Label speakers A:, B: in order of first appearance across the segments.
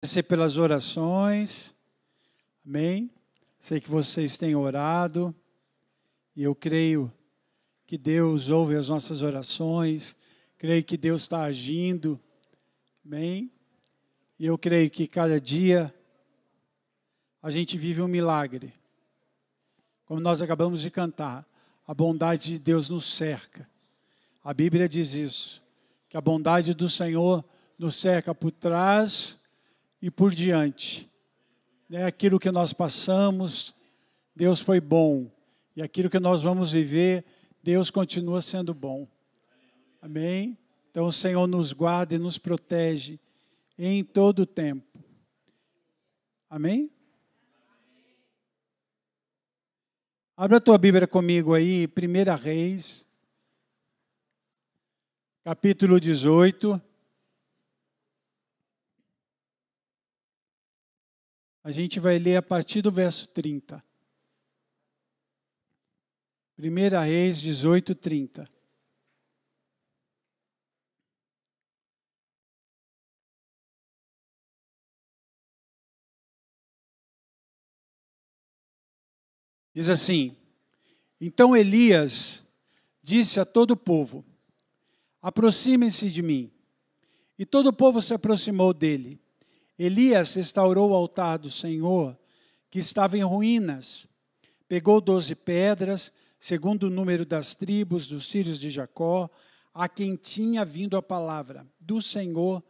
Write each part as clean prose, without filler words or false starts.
A: Agradecer pelas orações, amém? Sei que vocês têm orado e eu creio que Deus ouve as nossas orações, creio que Deus está agindo, amém? E eu creio que cada dia a gente vive um milagre. Como nós acabamos de cantar, a bondade de Deus nos cerca. A Bíblia diz isso, que a bondade do Senhor nos cerca por trás e por diante. Aquilo que nós passamos, Deus foi bom. E aquilo que nós vamos viver, Deus continua sendo bom. Amém? Então o Senhor nos guarda e nos protege em todo o tempo. Amém? Abra a tua Bíblia comigo aí, 1 Reis, capítulo 18. A gente vai ler a partir do verso 30. 1 Reis 18, 30. Diz assim: Então Elias disse a todo o povo: Aproximem-se de mim. E todo o povo se aproximou dele. Elias restaurou o altar do Senhor, que estava em ruínas. Pegou 12 pedras, segundo o número das tribos dos filhos de Jacó, a quem tinha vindo a palavra do Senhor,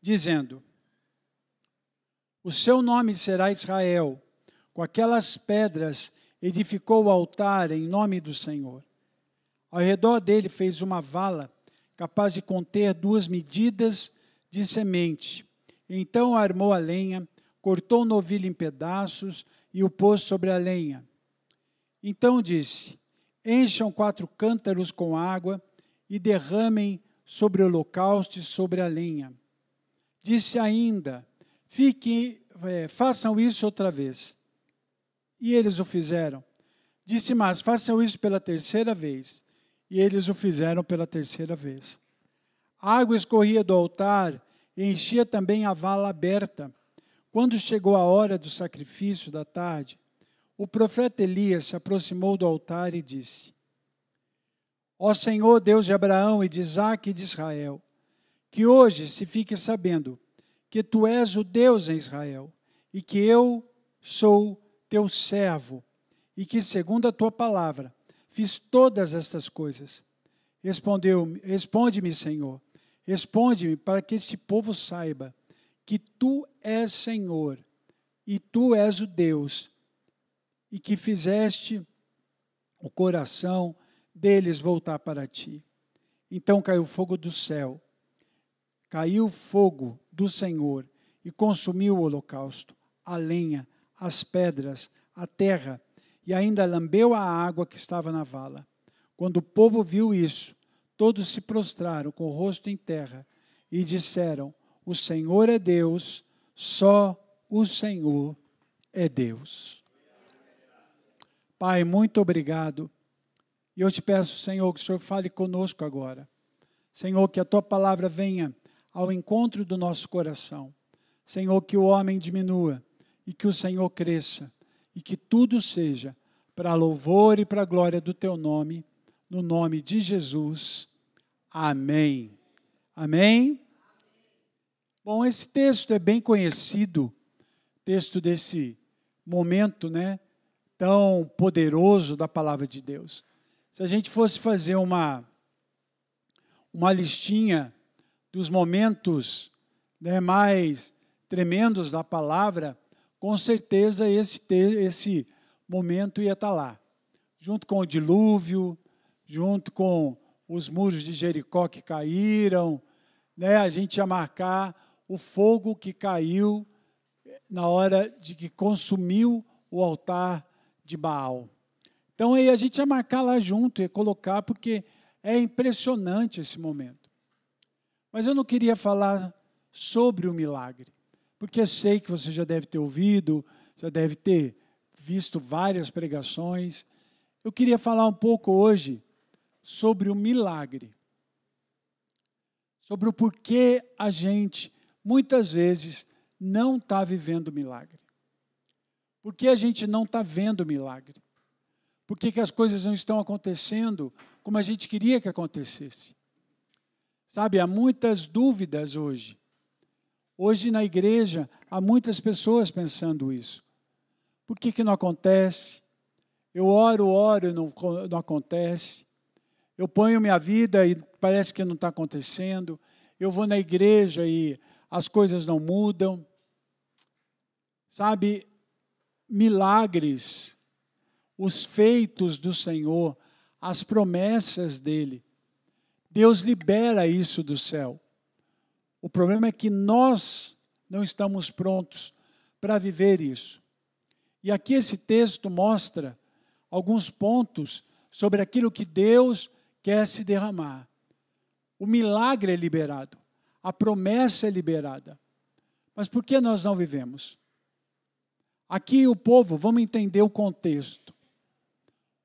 A: dizendo: O seu nome será Israel. Com aquelas pedras edificou o altar em nome do Senhor. Ao redor dele fez uma vala, capaz de conter 2 medidas de semente. Então armou a lenha, cortou o novilho em pedaços e o pôs sobre a lenha. Então disse: Encham 4 cântaros com água e derramem sobre o holocausto e sobre a lenha. Disse ainda: façam isso outra vez. E eles o fizeram. Disse mais: façam isso pela 3ª vez. E eles o fizeram pela 3ª vez. A água escorria do altar e enchia também a vala aberta. Quando chegou a hora do sacrifício da tarde, o profeta Elias se aproximou do altar e disse: Ó Senhor, Deus de Abraão e de Isaque e de Israel, que hoje se fique sabendo que tu és o Deus em Israel e que eu sou teu servo e que, segundo a tua palavra, fiz todas estas coisas. Responde-me, Senhor, responde-me para que este povo saiba que tu és Senhor e tu és o Deus e que fizeste o coração deles voltar para ti. Então caiu fogo do céu, caiu fogo do Senhor e consumiu o holocausto, a lenha, as pedras, a terra, e ainda lambeu a água que estava na vala. Quando o povo viu isso, todos se prostraram com o rosto em terra e disseram: O Senhor é Deus, só o Senhor é Deus. Pai, muito obrigado. E eu te peço, Senhor, que o Senhor fale conosco agora. Senhor, que a tua palavra venha ao encontro do nosso coração. Senhor, que o homem diminua e que o Senhor cresça. E que tudo seja para louvor e para a glória do teu nome, no nome de Jesus. Amém. Amém? Bom, esse texto é bem conhecido, texto desse momento, tão poderoso da palavra de Deus. Se a gente fosse fazer uma listinha dos momentos mais tremendos da palavra, com certeza esse momento ia estar lá, junto com o dilúvio, junto com os muros de Jericó que caíram, a gente ia marcar o fogo que caiu na hora de que consumiu o altar de Baal. Então aí a gente ia marcar lá junto, ia colocar, porque é impressionante esse momento. Mas eu não queria falar sobre o milagre, porque eu sei que você já deve ter ouvido, já deve ter visto várias pregações. Eu queria falar um pouco hoje sobre o milagre, sobre o porquê a gente, muitas vezes, não está vivendo milagre? Por que a gente não está vendo milagre? Por que as coisas não estão acontecendo como a gente queria que acontecesse? Sabe, há muitas dúvidas hoje. Hoje na igreja há muitas pessoas pensando isso. Por que não acontece? Eu oro e não acontece. Eu ponho minha vida e parece que não está acontecendo. Eu vou na igreja e as coisas não mudam. Sabe, milagres, os feitos do Senhor, as promessas dele. Deus libera isso do céu. O problema é que nós não estamos prontos para viver isso. E aqui esse texto mostra alguns pontos sobre aquilo que Deus quer se derramar. O milagre é liberado, a promessa é liberada. Mas por que nós não vivemos? Aqui o povo, vamos entender o contexto.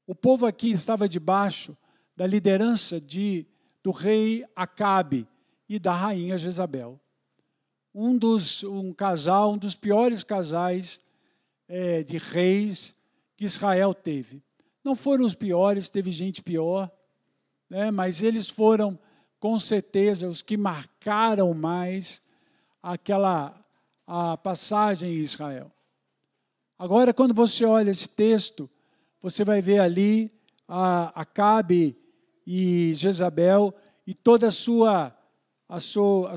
A: O povo aqui estava debaixo da liderança do rei Acabe e da rainha Jezabel. Um dos piores casais de reis que Israel teve. Não foram os piores, teve gente pior, né, mas eles foram, com certeza, os que marcaram mais a passagem em Israel. Agora, quando você olha esse texto, você vai ver ali Acabe e Jezabel e toda a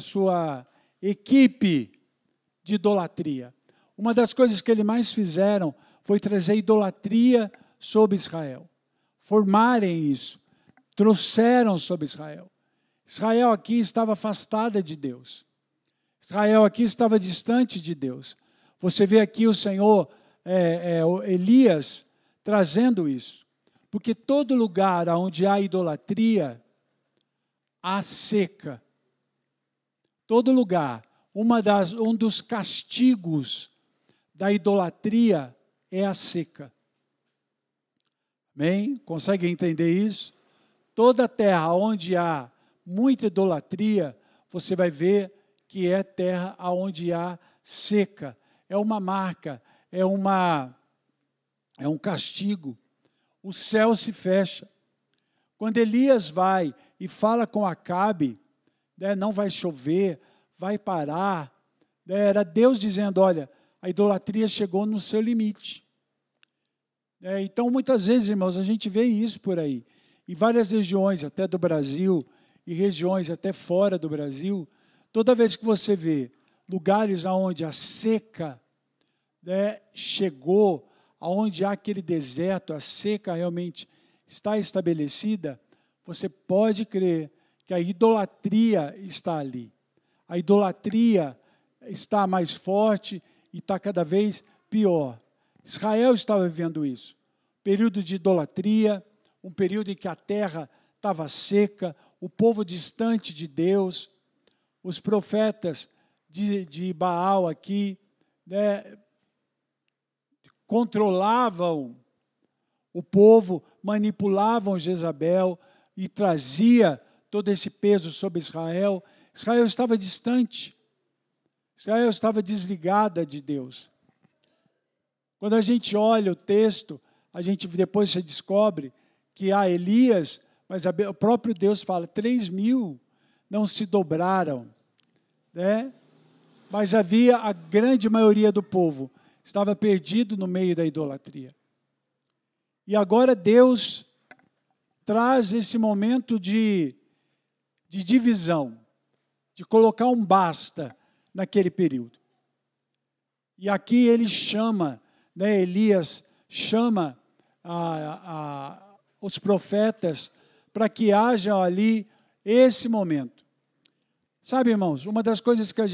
A: sua equipe de idolatria. Uma das coisas que eles mais fizeram foi trazer idolatria sobre Israel. Formarem isso. Trouxeram sobre Israel. Israel aqui estava afastada de Deus. Israel aqui estava distante de Deus. Você vê aqui o Senhor, Elias, trazendo isso. Porque todo lugar onde há idolatria, há seca. Todo lugar. Um dos castigos da idolatria é a seca. Amém? Consegue entender isso? Toda terra onde há muita idolatria, você vai ver que é terra onde há seca. É uma marca, é um castigo. O céu se fecha. Quando Elias vai e fala com Acabe, não vai chover, vai parar, era Deus dizendo, olha, a idolatria chegou no seu limite. Então, muitas vezes, irmãos, a gente vê isso por aí. Em várias regiões, até do Brasil, e regiões até fora do Brasil, toda vez que você vê lugares onde a seca chegou, onde há aquele deserto, a seca realmente está estabelecida, você pode crer que a idolatria está ali. A idolatria está mais forte e está cada vez pior. Israel estava vivendo isso. Período de idolatria, um período em que a terra estava seca, o povo distante de Deus, os profetas de Baal aqui, controlavam o povo, manipulavam Jezabel e trazia todo esse peso sobre Israel. Israel estava distante. Israel estava desligada de Deus. Quando a gente olha o texto, a gente depois se descobre que há Elias, mas o próprio Deus fala, 3.000 não se dobraram, Mas havia a grande maioria do povo, estava perdido no meio da idolatria. E agora Deus traz esse momento de divisão, de colocar um basta naquele período. E aqui ele chama, Elias chama os profetas para que haja ali esse momento. Sabe, irmãos, uma das coisas que às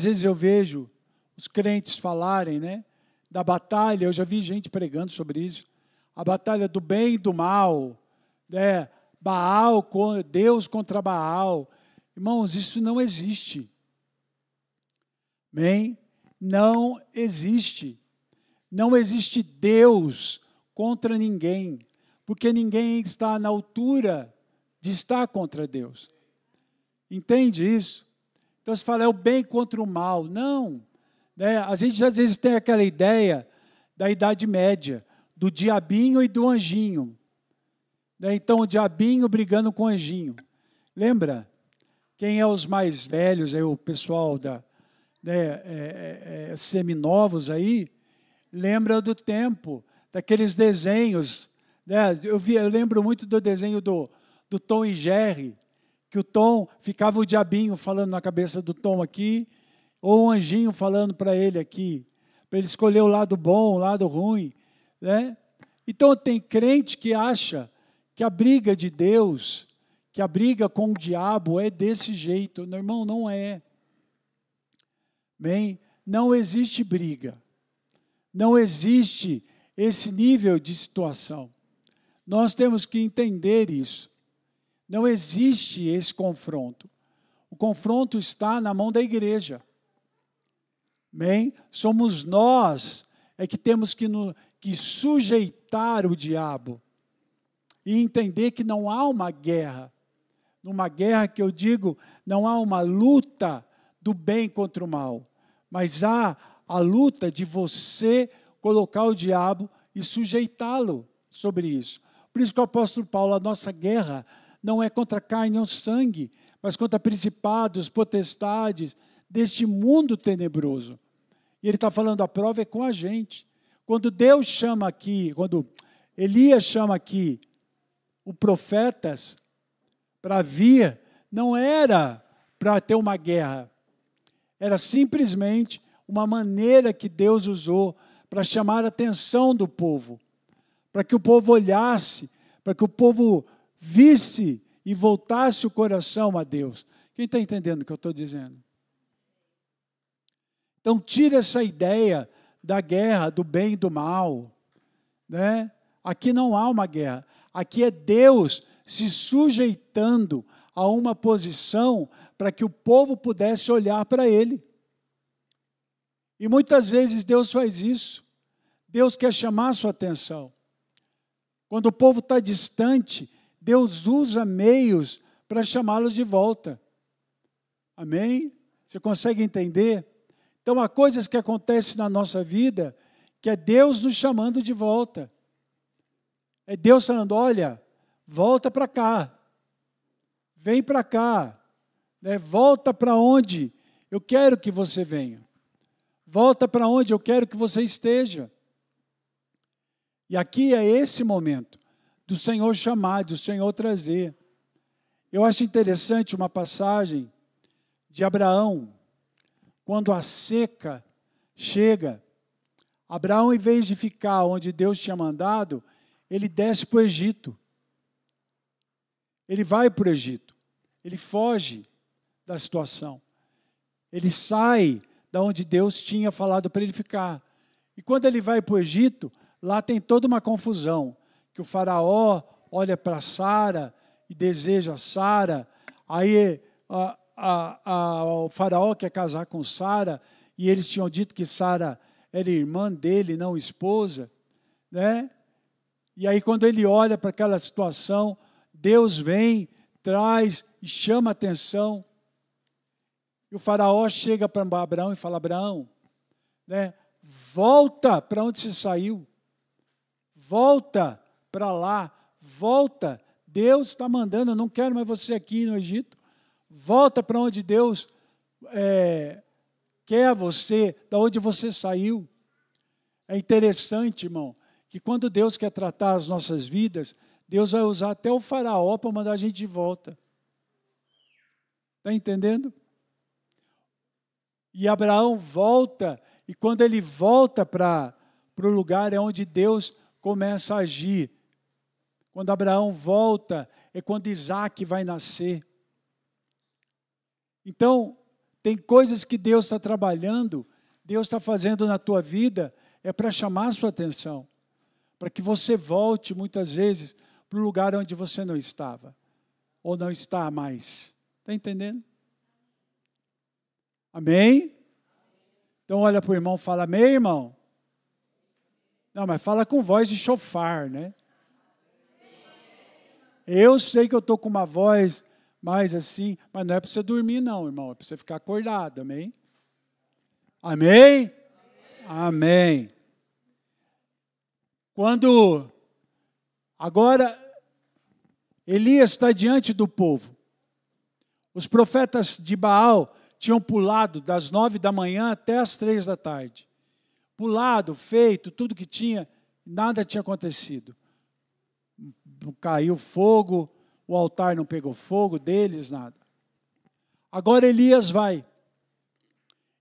A: vezes eu vejo os crentes falarem, da batalha, eu já vi gente pregando sobre isso, a batalha do bem e do mal, Baal, Deus contra Baal. Irmãos, isso não existe. Amém? Não existe. Não existe Deus contra ninguém, porque ninguém está na altura de estar contra Deus. Entende isso? Então você fala, é o bem contra o mal. Não. Né? A gente às vezes tem aquela ideia da Idade Média, do diabinho e do anjinho. Né? Então o diabinho brigando com o anjinho. Lembra? Quem é os mais velhos, aí, o pessoal seminovos aí, lembra do tempo, daqueles desenhos. Né? Eu lembro muito do desenho do Tom e Jerry, que o Tom ficava o diabinho falando na cabeça do Tom aqui, ou um anjinho falando para ele aqui, para ele escolher o lado bom, o lado ruim. Né? Então tem crente que acha que a briga de Deus, que a briga com o diabo é desse jeito. Meu irmão, não é. Bem, não existe briga. Não existe esse nível de situação. Nós temos que entender isso. Não existe esse confronto. O confronto está na mão da igreja. Bem, somos nós que temos que sujeitar o diabo e entender que não há uma guerra. Numa guerra que eu digo, não há uma luta do bem contra o mal, mas há a luta de você colocar o diabo e sujeitá-lo sobre isso. Por isso que o apóstolo Paulo, a nossa guerra não é contra carne ou sangue, mas contra principados, potestades deste mundo tenebroso. E ele está falando, a prova é com a gente. Quando Deus chama aqui, quando Elias chama aqui os profetas para vir, não era para ter uma guerra, era simplesmente uma maneira que Deus usou para chamar a atenção do povo, para que o povo olhasse, para que o povo visse e voltasse o coração a Deus. Quem está entendendo o que eu estou dizendo? Então, tira essa ideia da guerra, do bem e do mal. Né? Aqui não há uma guerra. Aqui é Deus se sujeitando a uma posição para que o povo pudesse olhar para Ele. E muitas vezes Deus faz isso. Deus quer chamar a sua atenção. Quando o povo está distante, Deus usa meios para chamá-los de volta. Amém? Você consegue entender? Então, há coisas que acontecem na nossa vida que é Deus nos chamando de volta. É Deus falando, olha, volta para cá. Vem para cá. Né? Volta para onde eu quero que você venha. Volta para onde eu quero que você esteja. E aqui é esse momento do Senhor chamar, do Senhor trazer. Eu acho interessante uma passagem de Abraão, quando a seca chega. Abraão, em vez de ficar onde Deus tinha mandado, ele desce para o Egito. Ele vai para o Egito. Ele foge da situação. Ele sai da onde Deus tinha falado para ele ficar. E quando ele vai para o Egito, lá tem toda uma confusão, que o faraó olha para Sara e deseja Sara, aí o faraó quer casar com Sara, e eles tinham dito que Sara era irmã dele, não esposa, né? E aí quando ele olha para aquela situação, Deus vem, traz e chama a atenção. E o faraó chega para Abraão e fala, Abraão, né, volta para onde você saiu. Volta para lá. Volta. Deus está mandando, eu não quero mais você aqui no Egito. Volta para onde Deus quer você, da onde você saiu. É interessante, irmão, que quando Deus quer tratar as nossas vidas, Deus vai usar até o faraó para mandar a gente de volta. Está entendendo? E Abraão volta, e quando ele volta para o lugar é onde Deus começa a agir. Quando Abraão volta, é quando Isaac vai nascer. Então, tem coisas que Deus está trabalhando, Deus está fazendo na tua vida, é para chamar a sua atenção, para que você volte, muitas vezes, para o lugar onde você não estava, ou não está mais. Está entendendo? Amém? Então olha para o irmão e fala, amém, irmão? Não, mas fala com voz de chofar, né? Eu sei que eu estou com uma voz mais assim, mas não é para você dormir não, irmão, é para você ficar acordado, amém? Amém? Amém. Quando, agora, Elias está diante do povo, os profetas de Baal tinham pulado das 9 da manhã até as 3 da tarde. Pulado, feito, tudo que tinha, nada tinha acontecido. Caiu fogo, o altar não pegou fogo deles, nada. Agora Elias vai.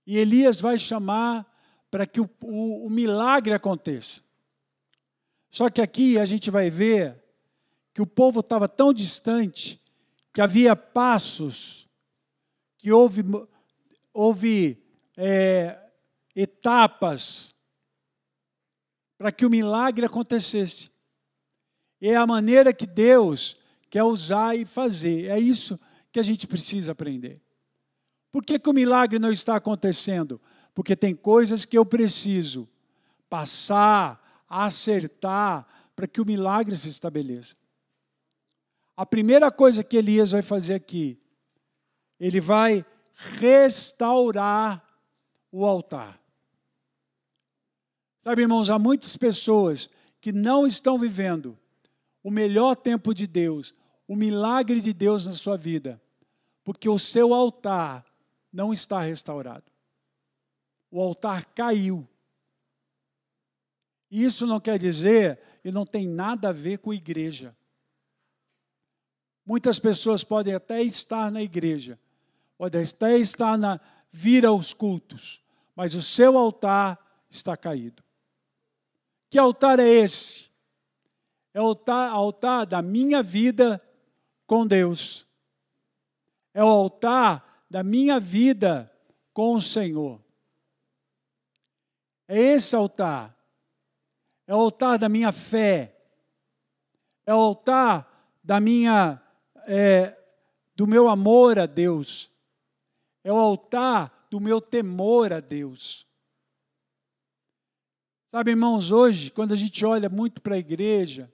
A: E Elias vai chamar para que o milagre aconteça. Só que aqui a gente vai ver que o povo estava tão distante que havia passos, que houve etapas para que o milagre acontecesse. É a maneira que Deus quer usar e fazer. É isso que a gente precisa aprender. Por que o milagre não está acontecendo? Porque tem coisas que eu preciso passar, acertar, para que o milagre se estabeleça. A primeira coisa que Elias vai fazer aqui, ele vai restaurar o altar. Sabe, irmãos, há muitas pessoas que não estão vivendo o melhor tempo de Deus, o milagre de Deus na sua vida, porque o seu altar não está restaurado. O altar caiu. Isso não quer dizer, e não tem nada a ver com igreja. Muitas pessoas podem até estar na igreja, podem até vir aos cultos, mas o seu altar está caído. Que altar é esse? É o altar da minha vida com Deus. É o altar da minha vida com o Senhor. É esse altar. É o altar da minha fé. É o altar da do meu amor a Deus. É o altar do meu temor a Deus. Sabe, irmãos, hoje, quando a gente olha muito para a igreja,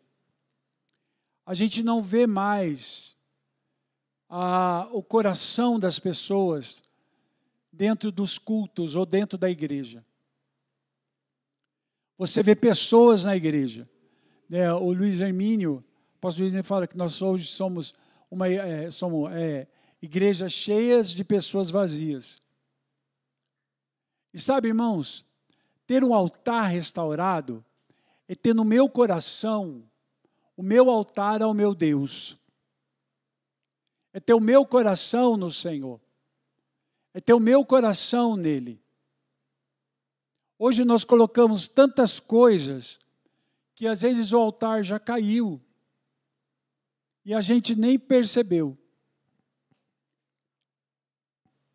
A: a gente não vê mais o coração das pessoas dentro dos cultos ou dentro da igreja. Você vê pessoas na igreja. O Luiz Hermínio, o pastor Luiz fala que nós hoje somos igrejas cheias de pessoas vazias. E sabe, irmãos, ter um altar restaurado é ter no meu coração o meu altar ao meu Deus. É ter o meu coração no Senhor. É ter o meu coração nele. Hoje nós colocamos tantas coisas que às vezes o altar já caiu e a gente nem percebeu.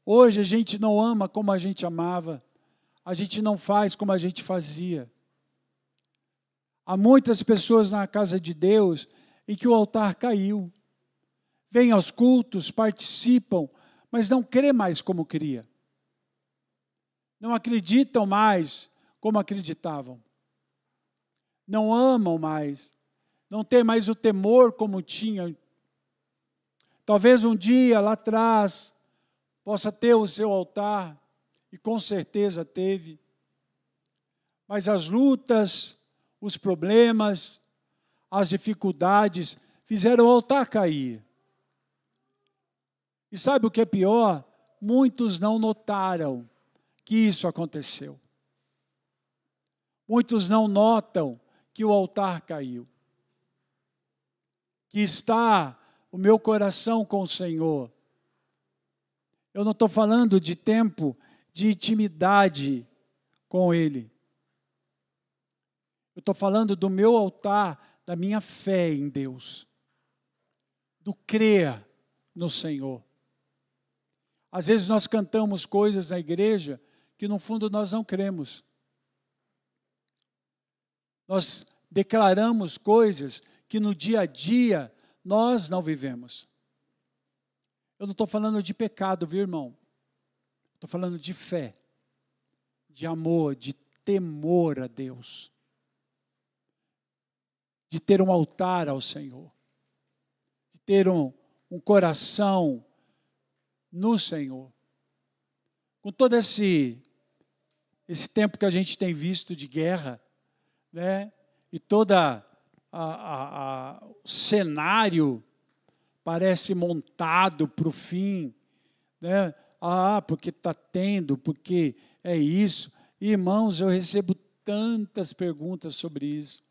A: Hoje a gente não ama como a gente amava, a gente não faz como a gente fazia. Há muitas pessoas na casa de Deus em que o altar caiu. Vêm aos cultos, participam, mas não crê mais como cria. Não acreditam mais como acreditavam. Não amam mais. Não têm mais o temor como tinham. Talvez um dia lá atrás possa ter o seu altar, e com certeza teve. Mas as lutas, os problemas, as dificuldades fizeram o altar cair. E sabe o que é pior? Muitos não notaram que isso aconteceu. Muitos não notam que o altar caiu. Que está o meu coração com o Senhor. Eu não estou falando de tempo de intimidade com Ele. Eu estou falando do meu altar, da minha fé em Deus. Do crer no Senhor. Às vezes nós cantamos coisas na igreja que no fundo nós não cremos. Nós declaramos coisas que no dia a dia nós não vivemos. Eu não estou falando de pecado, viu, irmão? Estou falando de fé, de amor, de temor a Deus. De ter um altar ao Senhor. De ter um coração no Senhor. Com todo esse tempo que a gente tem visto de guerra, né? E todo o cenário parece montado para o fim, né? Porque está tendo, porque é isso. Irmãos, eu recebo tantas perguntas sobre isso.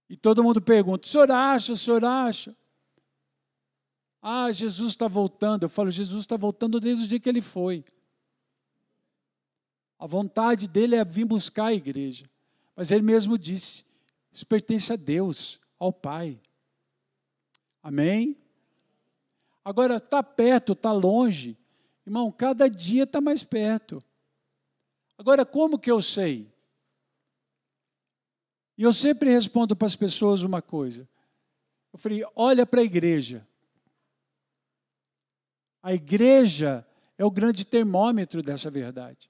A: E todo mundo pergunta, o senhor acha, o senhor acha? Jesus está voltando. Eu falo, Jesus está voltando desde o dia que ele foi. A vontade dele é vir buscar a igreja. Mas ele mesmo disse, isso pertence a Deus, ao Pai. Amém? Agora, está perto, está longe. Irmão, cada dia está mais perto. Agora, como que eu sei? E eu sempre respondo para as pessoas uma coisa. Eu falei, olha para a igreja. A igreja é o grande termômetro dessa verdade.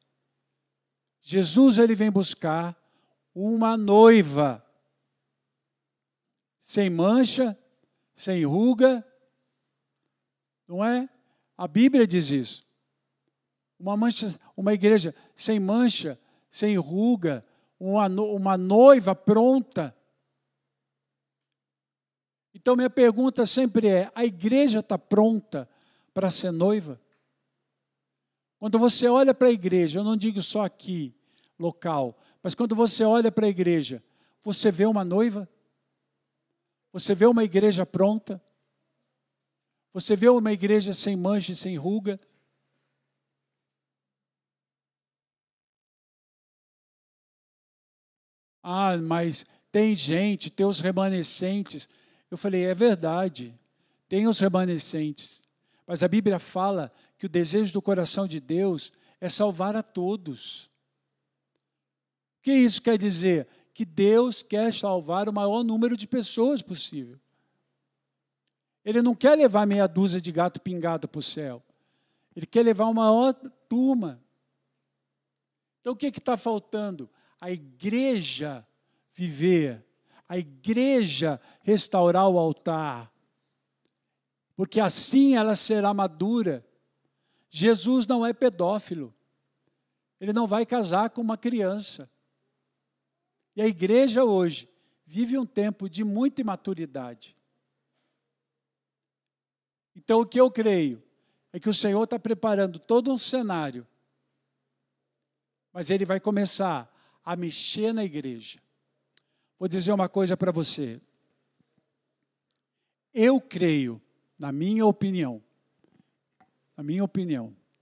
A: Jesus, ele vem buscar uma noiva sem mancha, sem ruga, não é? A Bíblia diz isso. Uma igreja sem mancha, sem ruga, uma noiva pronta. Então, minha pergunta sempre é, a igreja está pronta para ser noiva? Quando você olha para a igreja, eu não digo só aqui, local, mas quando você olha para a igreja, você vê uma noiva? Você vê uma igreja pronta? Você vê uma igreja sem mancha e sem ruga? Mas tem gente, tem os remanescentes. Eu falei, é verdade, tem os remanescentes. Mas a Bíblia fala que o desejo do coração de Deus é salvar a todos. O que isso quer dizer? Que Deus quer salvar o maior número de pessoas possível. Ele não quer levar meia dúzia de gato pingado para o céu. Ele quer levar uma maior turma. Então o que está faltando? A igreja viver, a igreja restaurar o altar, porque assim ela será madura. Jesus não é pedófilo, ele não vai casar com uma criança. E a igreja hoje vive um tempo de muita imaturidade. Então o que eu creio é que o Senhor está preparando todo um cenário, mas Ele vai começar a mexer na igreja. Vou dizer uma coisa para você. Eu creio, na minha opinião,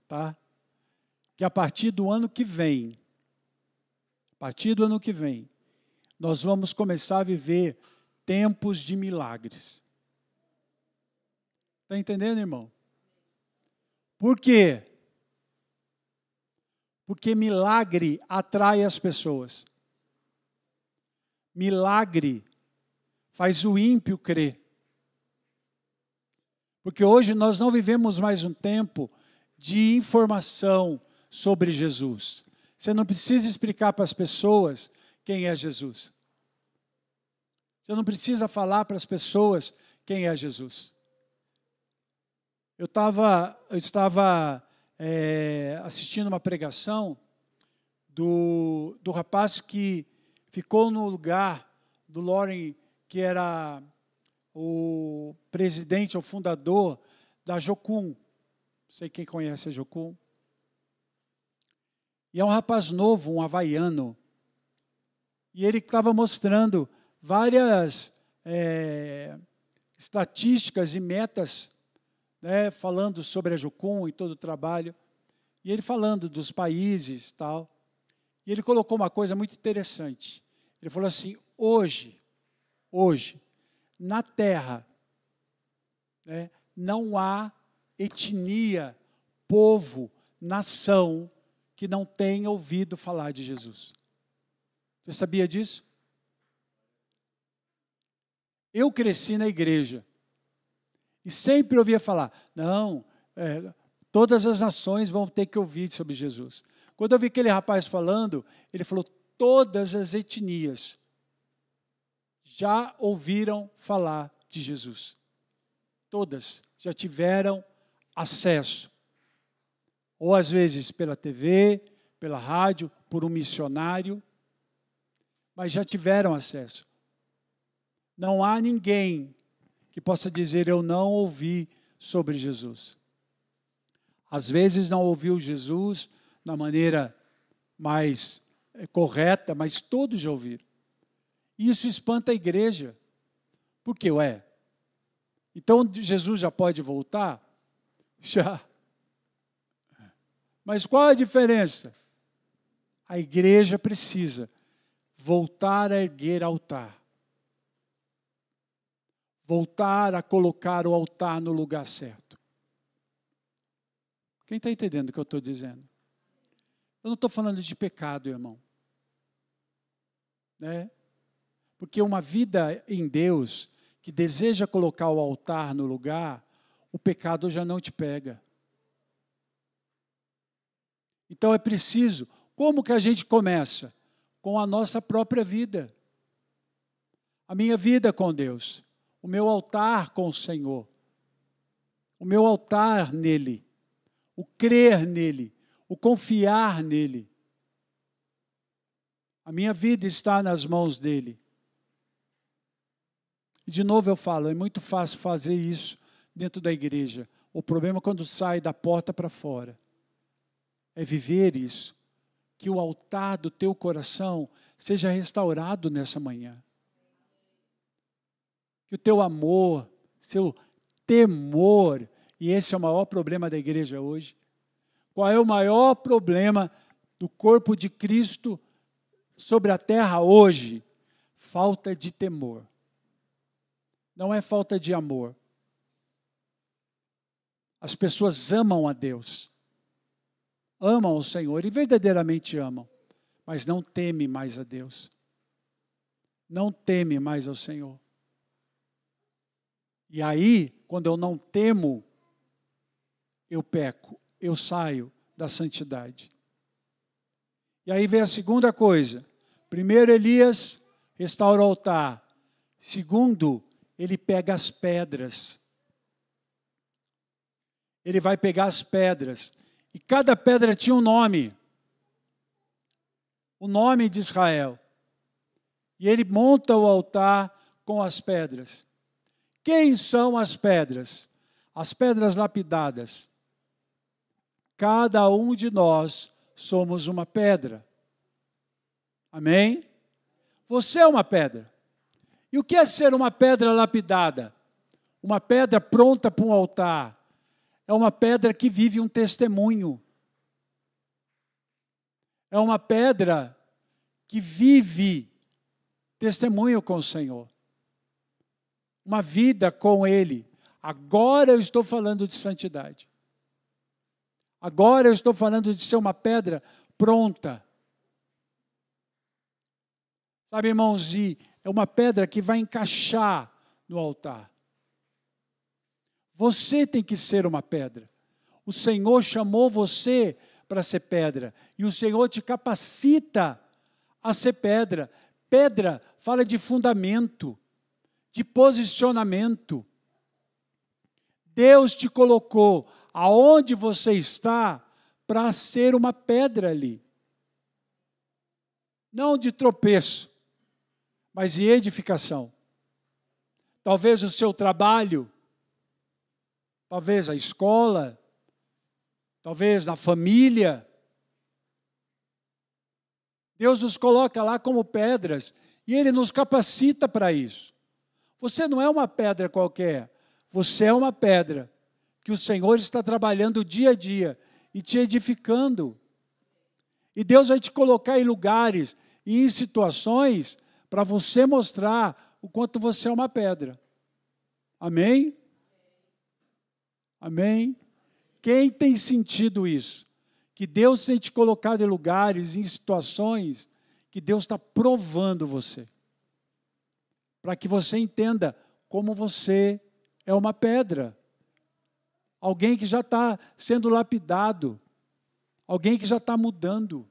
A: tá? Que a partir do ano que vem, nós vamos começar a viver tempos de milagres. Está entendendo, irmão? Por quê? Porque milagre atrai as pessoas. Milagre faz o ímpio crer. Porque hoje nós não vivemos mais um tempo de informação sobre Jesus. Você não precisa explicar para as pessoas quem é Jesus. Você não precisa falar para as pessoas quem é Jesus. Eu estava assistindo uma pregação do rapaz que ficou no lugar do Loren, que era o presidente, o fundador da Jocum. Não sei quem conhece a Jocum. E é um rapaz novo, um havaiano. E ele estava mostrando várias estatísticas e metas, né, falando sobre a Jocum e todo o trabalho. E ele falando dos países e tal. E ele colocou uma coisa muito interessante. Ele falou assim, hoje, na Terra, né, não há etnia, povo, nação que não tenha ouvido falar de Jesus. Você sabia disso? Eu cresci na igreja e sempre ouvia falar, todas as nações vão ter que ouvir sobre Jesus. Quando eu vi aquele rapaz falando, ele falou, todas as etnias já ouviram falar de Jesus. Todas já tiveram acesso. Ou às vezes pela TV, pela rádio, por um missionário, mas já tiveram acesso. Não há ninguém que possa dizer, eu não ouvi sobre Jesus. Às vezes não ouviu Jesus da maneira mais correta, mas todos já ouviram. Isso espanta a igreja. Por quê? Então Jesus já pode voltar? Já. Mas qual a diferença? A igreja precisa voltar a erguer altar. Voltar a colocar o altar no lugar certo. Quem está entendendo o que eu estou dizendo? Eu não estou falando de pecado, irmão. Né? Porque uma vida em Deus, que deseja colocar o altar no lugar, o pecado já não te pega. Então é preciso, como que a gente começa? Com a nossa própria vida. A minha vida com Deus. O meu altar com o Senhor. O meu altar nele. O crer nele. O confiar nele. A minha vida está nas mãos dele. E de novo eu falo, é muito fácil fazer isso dentro da igreja. O problema é quando sai da porta para fora. É viver isso. Que o altar do teu coração seja restaurado nessa manhã. Que o teu amor, seu temor, e esse é o maior problema da igreja hoje. Qual é o maior problema do corpo de Cristo sobre a terra hoje? Falta de temor. Não é falta de amor. As pessoas amam a Deus. Amam o Senhor e verdadeiramente amam. Mas não temem mais a Deus. Não temem mais ao Senhor. E aí, quando eu não temo, eu peco, eu saio da santidade. E aí vem a segunda coisa. Primeiro, Elias restaura o altar. Segundo, ele pega as pedras. Ele vai pegar as pedras. E cada pedra tinha um nome. O nome de Israel. E ele monta o altar com as pedras. Quem são as pedras? As pedras lapidadas. Cada um de nós somos uma pedra. Amém? Você é uma pedra. E o que é ser uma pedra lapidada? Uma pedra pronta para um altar. É uma pedra que vive um testemunho. É uma pedra que vive testemunho com o Senhor. Uma vida com Ele. Agora eu estou falando de santidade. Agora eu estou falando de ser uma pedra pronta. Sabe, irmãos, é uma pedra que vai encaixar no altar. Você tem que ser uma pedra. O Senhor chamou você para ser pedra. E o Senhor te capacita a ser pedra. Pedra fala de fundamento, de posicionamento. Deus te colocou aonde você está para ser uma pedra ali. Não de tropeço, mas de edificação. Talvez o seu trabalho, talvez a escola, talvez na família. Deus nos coloca lá como pedras e Ele nos capacita para isso. Você não é uma pedra qualquer, você é uma pedra que o Senhor está trabalhando dia a dia e te edificando. E Deus vai te colocar em lugares e em situações para você mostrar o quanto você é uma pedra. Amém? Amém? Quem tem sentido isso? Que Deus tem te colocado em lugares, em situações que Deus está provando você. Para que você entenda como você é uma pedra. Alguém que já está sendo lapidado. Alguém que já está mudando.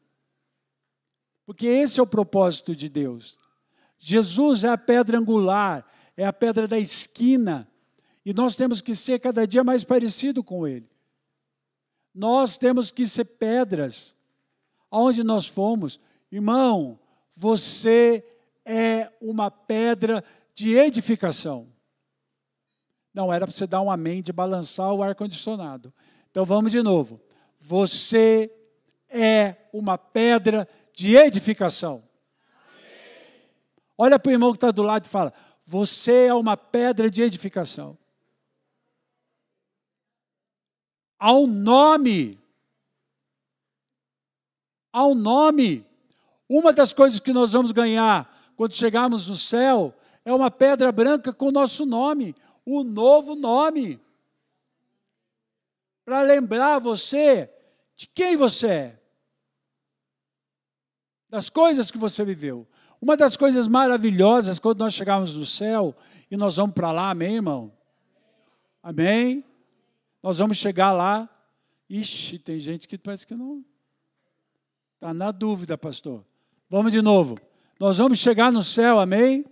A: Porque esse é o propósito de Deus. Jesus é a pedra angular, é a pedra da esquina. E nós temos que ser cada dia mais parecido com Ele. Nós temos que ser pedras. Aonde nós fomos, irmão, você é uma pedra de edificação. Não, era para você dar um amém de balançar o ar-condicionado. Então vamos de novo. Você é uma pedra de edificação. Amém. Olha para o irmão que está do lado e fala, você é uma pedra de edificação. Há um nome. Há um nome. Uma das coisas que nós vamos ganhar quando chegarmos no céu é uma pedra branca com o nosso nome, o novo nome. Para lembrar você de quem você é, das coisas que você viveu. Uma das coisas maravilhosas quando nós chegarmos no céu e nós vamos para lá, amém, irmão? Amém? Nós vamos chegar lá. Ixi, tem gente que parece que não está na dúvida, pastor. Vamos de novo. Nós vamos chegar no céu, amém? Amém?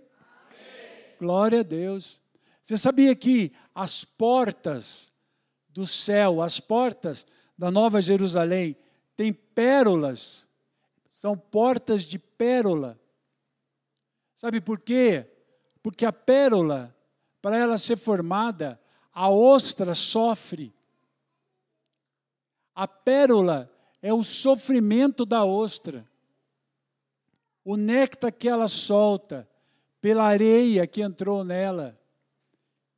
A: Glória a Deus. Você sabia que as portas do céu, as portas da Nova Jerusalém, têm pérolas? São portas de pérola. Sabe por quê? Porque a pérola, para ela ser formada, a ostra sofre. A pérola é o sofrimento da ostra. O néctar que ela solta pela areia que entrou nela.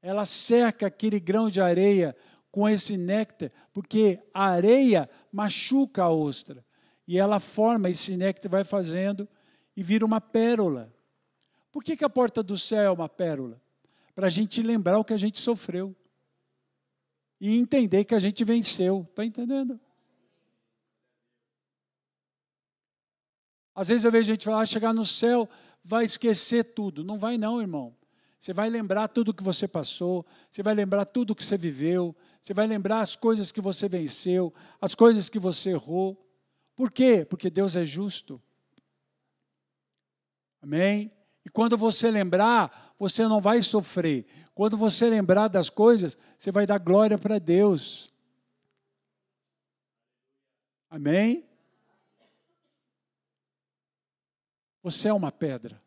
A: Ela seca aquele grão de areia com esse néctar, porque a areia machuca a ostra. E ela forma esse néctar, vai fazendo e vira uma pérola. Por que a porta do céu é uma pérola? Para a gente lembrar o que a gente sofreu. E entender que a gente venceu. Está entendendo? Às vezes eu vejo gente falar, chegar no céu, vai esquecer tudo. Não vai não, irmão. Você vai lembrar tudo que você passou, você vai lembrar tudo que você viveu, você vai lembrar as coisas que você venceu, as coisas que você errou. Por quê? Porque Deus é justo. Amém? E quando você lembrar, você não vai sofrer. Quando você lembrar das coisas, você vai dar glória para Deus. Amém? Você é uma pedra.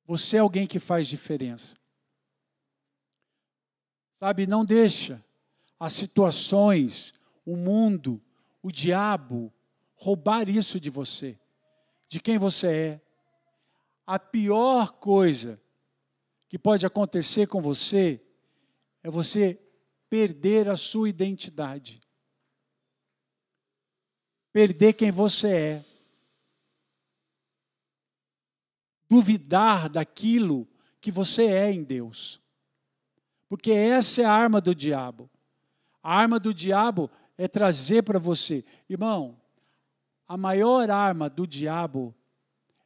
A: Você é alguém que faz diferença. Sabe, não deixa as situações, o mundo, o diabo roubar isso de você, de quem você é. A pior coisa que pode acontecer com você é você perder a sua identidade. Perder quem você é. Duvidar daquilo que você é em Deus. Porque essa é a arma do diabo. A arma do diabo é trazer para você. Irmão, a maior arma do diabo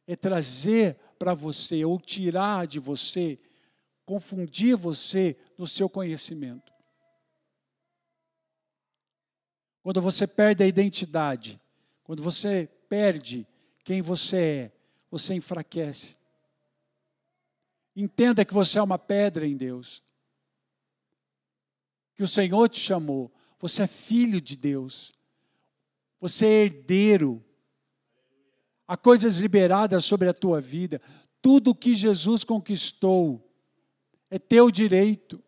A: é trazer para você, ou tirar de você, confundir você no seu conhecimento. Quando você perde a identidade, quando você perde quem você é, você enfraquece. Entenda que você é uma pedra em Deus. Que o Senhor te chamou. Você é filho de Deus. Você é herdeiro. Há coisas liberadas sobre a tua vida. Tudo que Jesus conquistou é teu direito.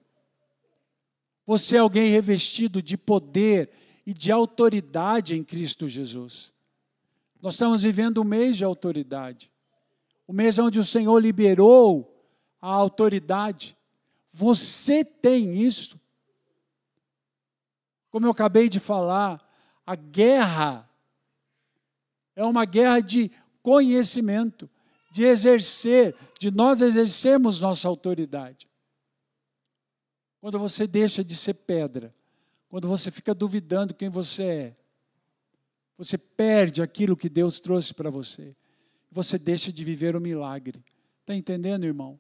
A: Você é alguém revestido de poder e de autoridade em Cristo Jesus. Nós estamos vivendo um mês de autoridade. O mês onde o Senhor liberou a autoridade. Você tem isso. Como eu acabei de falar, a guerra é uma guerra de conhecimento, de exercer, de nós exercermos nossa autoridade. Quando você deixa de ser pedra, quando você fica duvidando quem você é, você perde aquilo que Deus trouxe para você. Você deixa de viver o milagre. Está entendendo, irmão?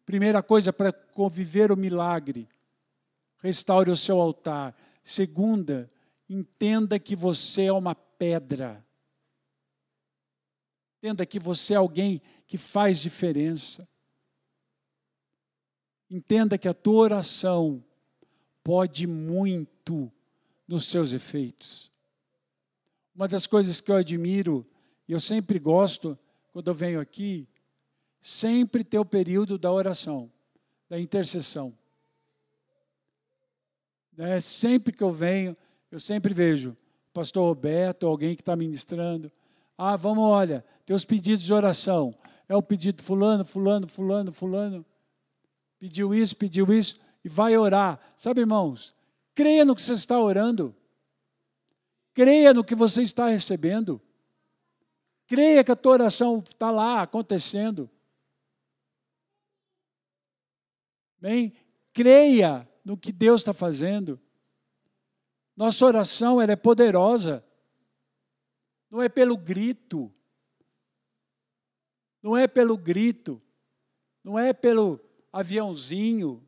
A: Primeira coisa, para viver o milagre, restaure o seu altar. Segunda, entenda que você é uma pedra. Entenda que você é alguém que faz diferença. entenda que a tua oração pode muito nos seus efeitos. Uma das coisas que eu admiro, e eu sempre gosto, quando eu venho aqui, sempre ter o período da oração, da intercessão. Sempre que eu venho, eu sempre vejo o pastor Roberto, alguém que está ministrando. Vamos, olha, tem os pedidos de oração. É o pedido fulano, fulano, fulano, fulano. Pediu isso, e vai orar. Sabe, irmãos, creia no que você está orando. Creia no que você está recebendo. Creia que a tua oração está lá acontecendo. Bem, creia no que Deus está fazendo. Nossa oração ela é poderosa. Não é pelo grito. Não é pelo grito. Não é pelo aviãozinho.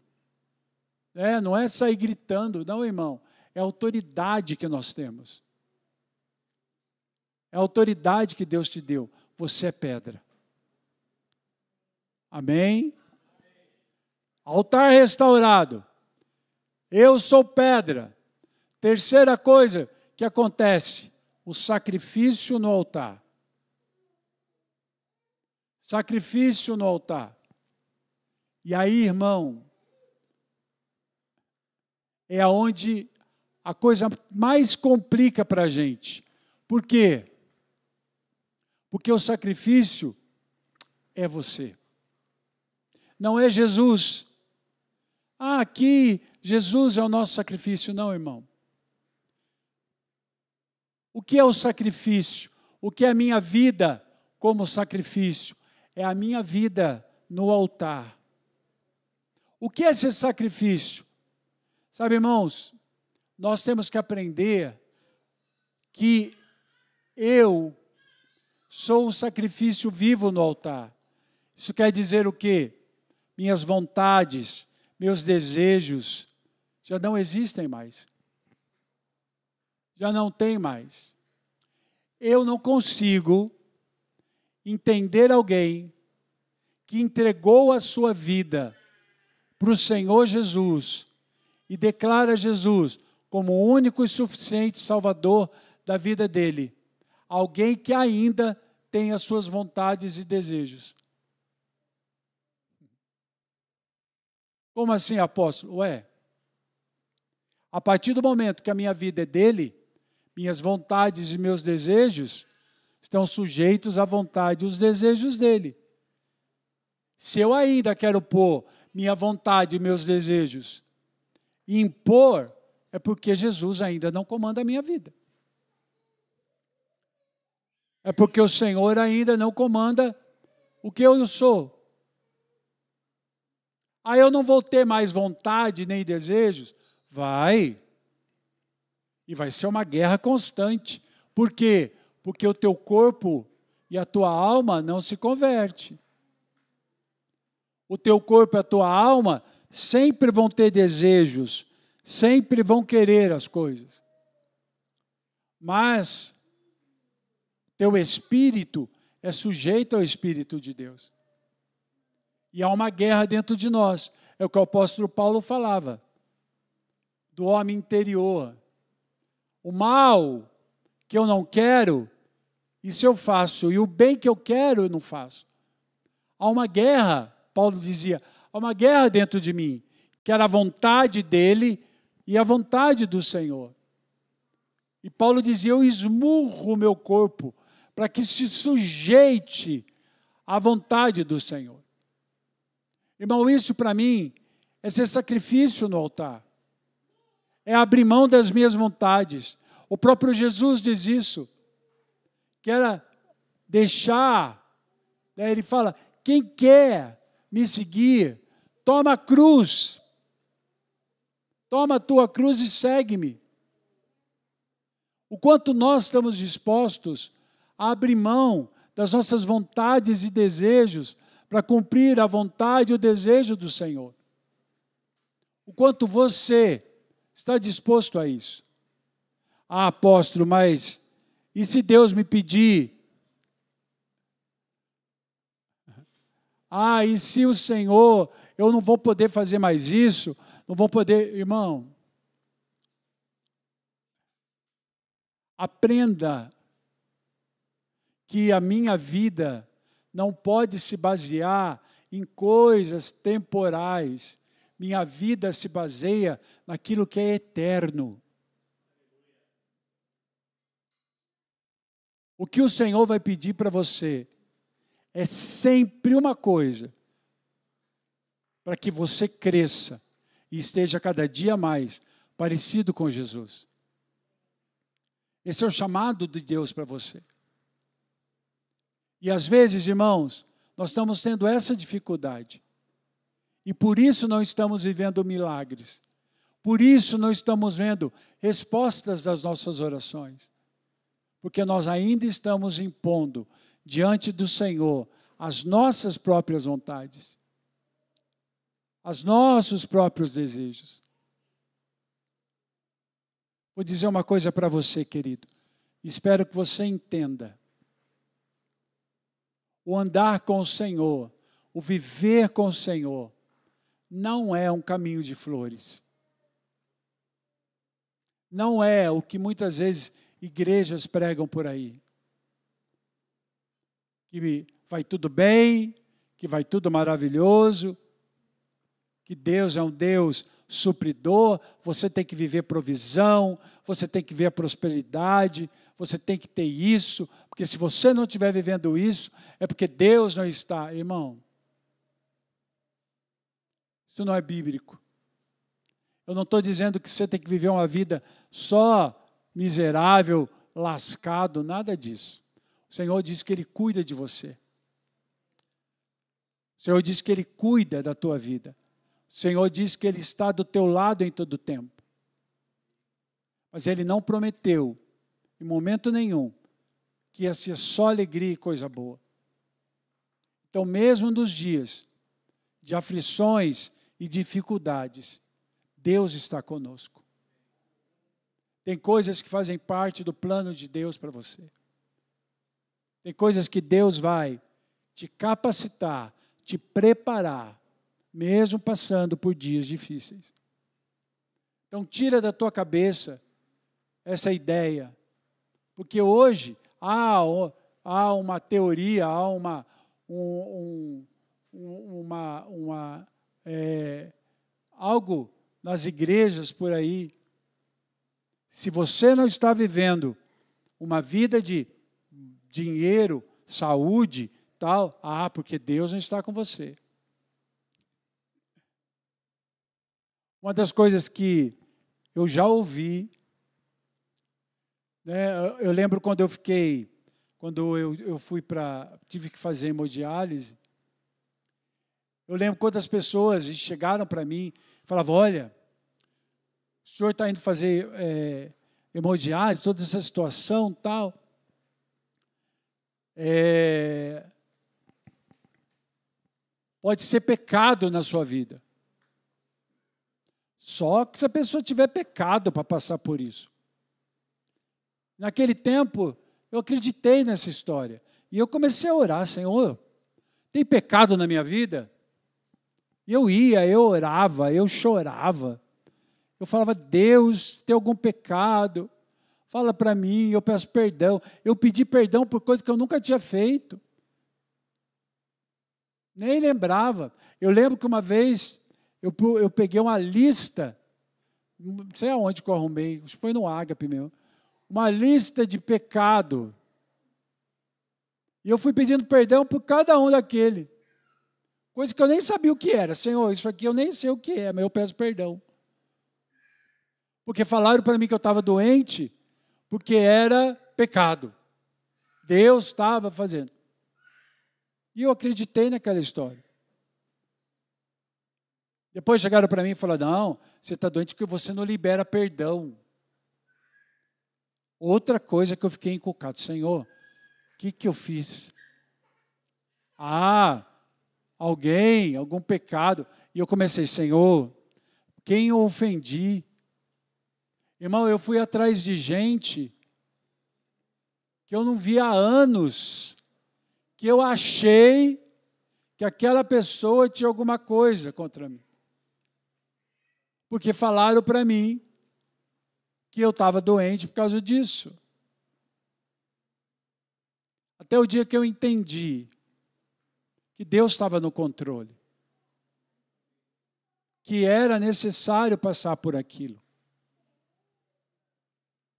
A: Não é sair gritando. Não, irmão. É a autoridade que nós temos. É a autoridade que Deus te deu. Você é pedra. Amém? Altar restaurado. Eu sou pedra. Terceira coisa que acontece, o sacrifício no altar. Sacrifício no altar. E aí, irmão, é onde a coisa mais complica para a gente. Por quê? Porque o sacrifício é você. Não é Jesus. Aqui Jesus é o nosso sacrifício. Não, irmão. O que é o sacrifício? O que é a minha vida como sacrifício? É a minha vida no altar. O que é esse sacrifício? Sabe, irmãos, nós temos que aprender que eu sou um sacrifício vivo no altar. Isso quer dizer o quê? Minhas vontades, meus desejos já não existem mais. Já não tem mais. Eu não consigo entender alguém que entregou a sua vida para o Senhor Jesus e declara Jesus como o único e suficiente Salvador da vida dele. Alguém que ainda tem as suas vontades e desejos. Como assim, apóstolo? A partir do momento que a minha vida é dele, minhas vontades e meus desejos estão sujeitos à vontade e os desejos dele. Se eu ainda quero pôr minha vontade e meus desejos e impor, é porque Jesus ainda não comanda a minha vida. É porque o Senhor ainda não comanda o que eu sou. Eu não vou ter mais vontade nem desejos? Vai. E vai ser uma guerra constante. Por quê? Porque o teu corpo e a tua alma não se convertem. O teu corpo e a tua alma sempre vão ter desejos, sempre vão querer as coisas. Mas teu espírito é sujeito ao Espírito de Deus. E há uma guerra dentro de nós. É o que o apóstolo Paulo falava. Do homem interior. O mal que eu não quero, isso eu faço. E o bem que eu quero, eu não faço. Há uma guerra, Paulo dizia, há uma guerra dentro de mim, que era a vontade dele e a vontade do Senhor. E Paulo dizia, eu esmurro o meu corpo para que se sujeite à vontade do Senhor. Irmão, isso para mim é ser sacrifício no altar. É abrir mão das minhas vontades. O próprio Jesus diz isso. Que era deixar. Ele fala, quem quer me seguir, toma a cruz. Toma a tua cruz e segue-me. O quanto nós estamos dispostos a abrir mão das nossas vontades e desejos para cumprir a vontade e o desejo do Senhor. O quanto você está disposto a isso? Apóstolo, mas e se Deus me pedir? E se o Senhor, eu não vou poder fazer mais isso, não vou poder. Irmão, aprenda que a minha vida não pode se basear em coisas temporais. Minha vida se baseia naquilo que é eterno. O que o Senhor vai pedir para você é sempre uma coisa, para que você cresça e esteja cada dia mais parecido com Jesus. Esse é o chamado de Deus para você. E às vezes, irmãos, nós estamos tendo essa dificuldade. E por isso não estamos vivendo milagres. Por isso não estamos vendo respostas das nossas orações. Porque nós ainda estamos impondo diante do Senhor as nossas próprias vontades, os nossos próprios desejos. Vou dizer uma coisa para você, querido. Espero que você entenda. O andar com o Senhor, o viver com o Senhor, não é um caminho de flores. Não é o que muitas vezes igrejas pregam por aí. Que vai tudo bem, que vai tudo maravilhoso, que Deus é um Deus supridor, você tem que viver provisão, você tem que ver a prosperidade, você tem que ter isso, porque se você não estiver vivendo isso, é porque Deus não está. Irmão, isso não é bíblico. Eu não estou dizendo que você tem que viver uma vida só miserável, lascado, nada disso. O Senhor diz que Ele cuida de você. O Senhor diz que Ele cuida da tua vida. O Senhor diz que Ele está do teu lado em todo o tempo. Mas Ele não prometeu, em momento nenhum, que ia ser só alegria e coisa boa. Então, mesmo nos dias de aflições e dificuldades, Deus está conosco. Tem coisas que fazem parte do plano de Deus para você. Tem coisas que Deus vai te capacitar, te preparar, mesmo passando por dias difíceis. Então, tira da tua cabeça essa ideia, porque hoje há uma teoria, há algo nas igrejas por aí. Se você não está vivendo uma vida de dinheiro, saúde, tal, porque Deus não está com você. Uma das coisas que eu já ouvi, né, eu lembro quando eu tive que fazer hemodiálise, eu lembro quantas pessoas chegaram para mim e falavam, olha, o senhor está indo fazer hemodiálise, toda essa situação tal. Pode ser pecado na sua vida. Só que se a pessoa tiver pecado para passar por isso. Naquele tempo, eu acreditei nessa história. E eu comecei a orar, Senhor, tem pecado na minha vida? E eu ia, eu orava, eu chorava. Eu falava, Deus, tem algum pecado? Fala para mim, eu peço perdão. Eu pedi perdão por coisa que eu nunca tinha feito. Nem lembrava. Eu lembro que uma vez eu peguei uma lista, não sei aonde que eu arrumei, acho que foi no Ágape mesmo, uma lista de pecado. E eu fui pedindo perdão por cada um daquele. Coisa que eu nem sabia o que era. Senhor, isso aqui eu nem sei o que é, mas eu peço perdão. Porque falaram para mim que eu estava doente, porque era pecado. Deus estava fazendo. E eu acreditei naquela história. Depois chegaram para mim e falaram, não, você está doente porque você não libera perdão. Outra coisa que eu fiquei encucado, Senhor, o que eu fiz? Algum pecado. E eu comecei, Senhor, quem eu ofendi? Irmão, eu fui atrás de gente que eu não via há anos, que eu achei que aquela pessoa tinha alguma coisa contra mim. Porque falaram para mim que eu estava doente por causa disso. Até o dia que eu entendi que Deus estava no controle, que era necessário passar por aquilo.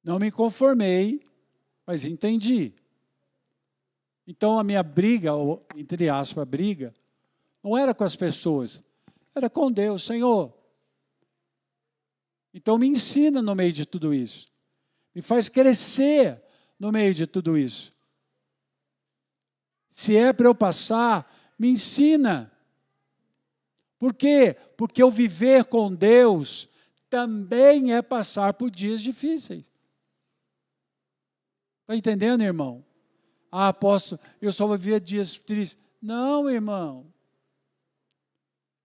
A: Não me conformei, mas entendi. Então a minha briga, ou, entre aspas, briga, não era com as pessoas, era com Deus. Senhor, então me ensina no meio de tudo isso. Me faz crescer no meio de tudo isso. Se é para eu passar, me ensina. Por quê? Porque eu viver com Deus também é passar por dias difíceis. Está entendendo, irmão? Ah, apóstolo, eu só vivia dias tristes. Não, irmão.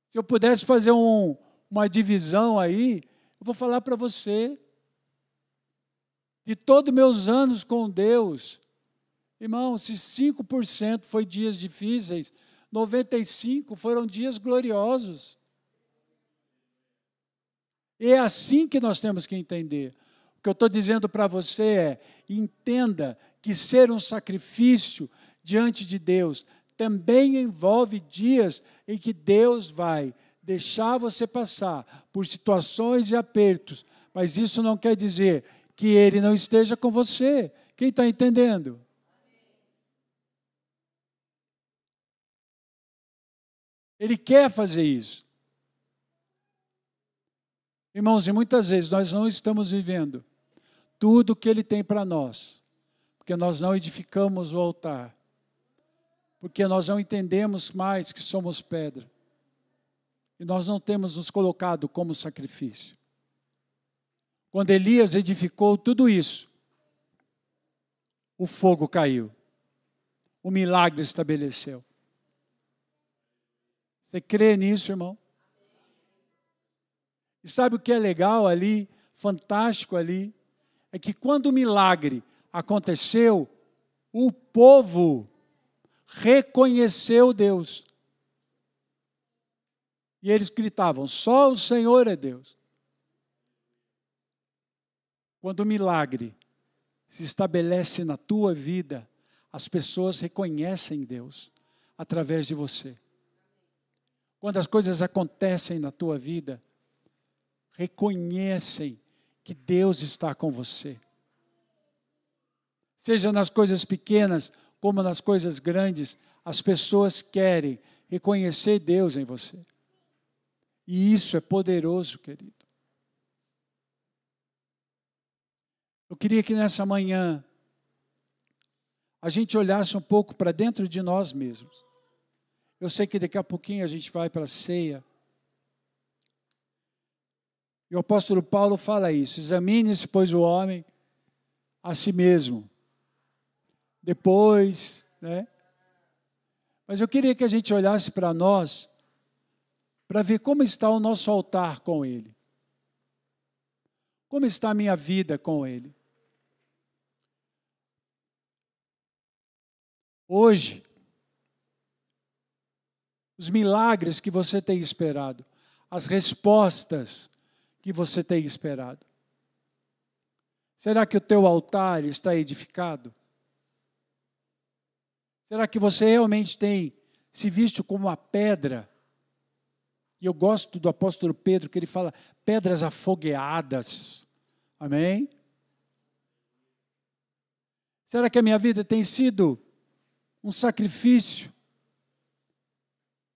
A: Se eu pudesse fazer uma divisão aí, eu vou falar para você. De todos meus anos com Deus, irmão, se 5% foi dias difíceis, 95% foram dias gloriosos. E é assim que nós temos que entender. O que eu estou dizendo para você é, entenda que ser um sacrifício diante de Deus também envolve dias em que Deus vai deixar você passar por situações e apertos, mas isso não quer dizer que Ele não esteja com você. Quem está entendendo? Ele quer fazer isso. Irmãos, e muitas vezes nós não estamos vivendo tudo o que Ele tem para nós, porque nós não edificamos o altar, porque nós não entendemos mais que somos pedra, e nós não temos nos colocado como sacrifício. Quando Elias edificou tudo isso, o fogo caiu, o milagre estabeleceu. Você crê nisso, irmão? E sabe o que é legal ali, fantástico ali? É que quando o milagre aconteceu, o povo reconheceu Deus. E eles gritavam, só o Senhor é Deus. Quando o milagre se estabelece na tua vida, as pessoas reconhecem Deus através de você. Quando as coisas acontecem na tua vida, reconhecem que Deus está com você. Seja nas coisas pequenas, como nas coisas grandes, as pessoas querem reconhecer Deus em você. E isso é poderoso, querido. Eu queria que nessa manhã a gente olhasse um pouco para dentro de nós mesmos. Eu sei que daqui a pouquinho a gente vai para a ceia. E o apóstolo Paulo fala isso. Examine-se, pois, o homem a si mesmo. Depois, né? Mas eu queria que a gente olhasse para nós, para ver como está o nosso altar com Ele. Como está a minha vida com Ele. Hoje, os milagres que você tem esperado, as respostas que você tem esperado. Será que o teu altar está edificado? Será que você realmente tem se visto como uma pedra? E eu gosto do apóstolo Pedro, que ele fala, pedras afogueadas. Amém? Será que a minha vida tem sido um sacrifício?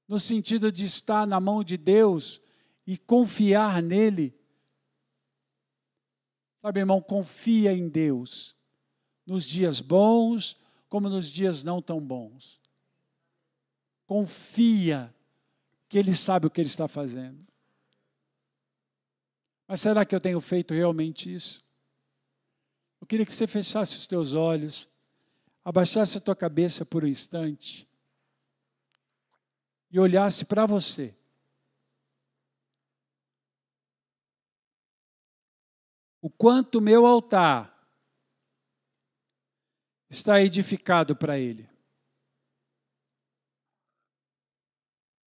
A: No sentido de estar na mão de Deus e confiar nele. Sabe, irmão, confia em Deus. Nos dias bons, como nos dias não tão bons. Confia que Ele sabe o que Ele está fazendo. Mas será que eu tenho feito realmente isso? Eu queria que você fechasse os teus olhos, abaixasse a tua cabeça por um instante e olhasse para você. O quanto meu altar está edificado para Ele.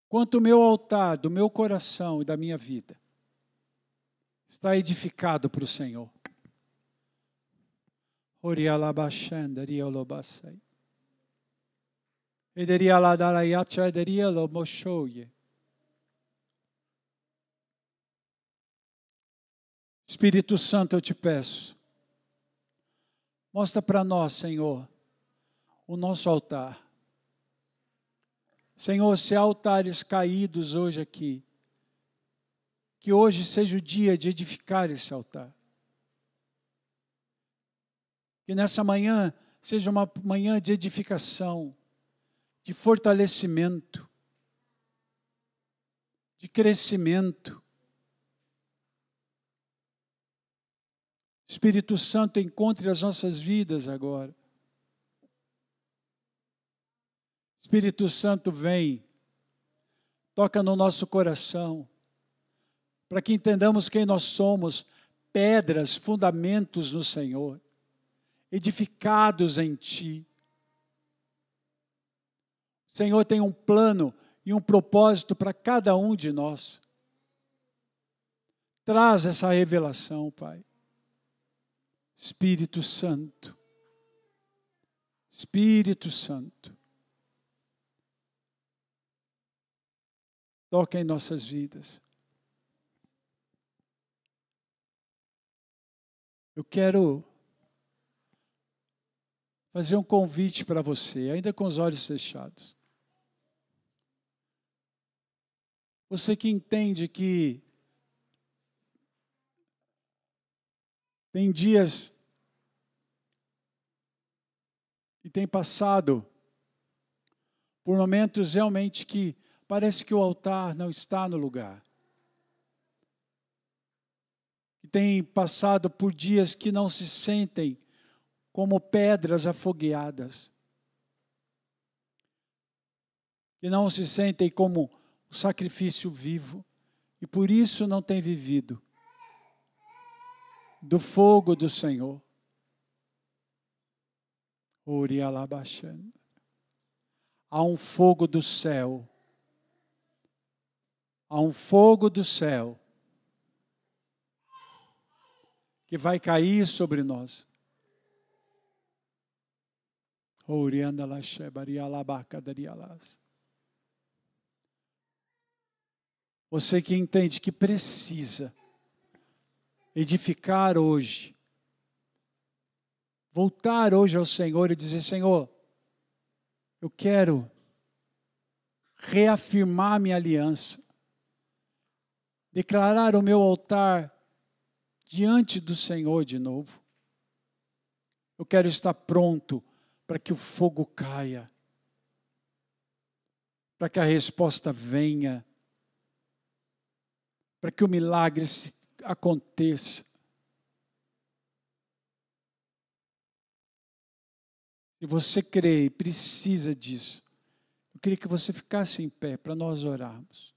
A: quanto o meu altar, do meu coração e da minha vida, está edificado para o Senhor. Espírito Santo, eu te peço, mostra para nós, Senhor, o nosso altar. Senhor, se há altares caídos hoje aqui, que hoje seja o dia de edificar esse altar. Que nessa manhã seja uma manhã de edificação, de fortalecimento, de crescimento. Espírito Santo, encontre as nossas vidas agora. Espírito Santo, vem, toca no nosso coração, para que entendamos quem nós somos, pedras, fundamentos no Senhor, edificados em Ti. O Senhor tem um plano e um propósito para cada um de nós. Traz essa revelação, Pai. Espírito Santo, Espírito Santo, toca em nossas vidas. Eu quero fazer um convite para você, ainda com os olhos fechados. Você que entende que tem dias e tem passado por momentos realmente que parece que o altar não está no lugar. E tem passado por dias que não se sentem como pedras afogueadas. Que não se sentem como o sacrifício vivo. E por isso não tem vivido do fogo do Senhor. Há um fogo do céu. Há um fogo do céu que vai cair sobre nós. Você que entende que precisa edificar hoje, voltar hoje ao Senhor e dizer: Senhor, eu quero reafirmar minha aliança, declarar o meu altar diante do Senhor de novo. Eu quero estar pronto para que o fogo caia, para que a resposta venha, para que o milagre aconteça. Se você crê e precisa disso, eu queria que você ficasse em pé para nós orarmos.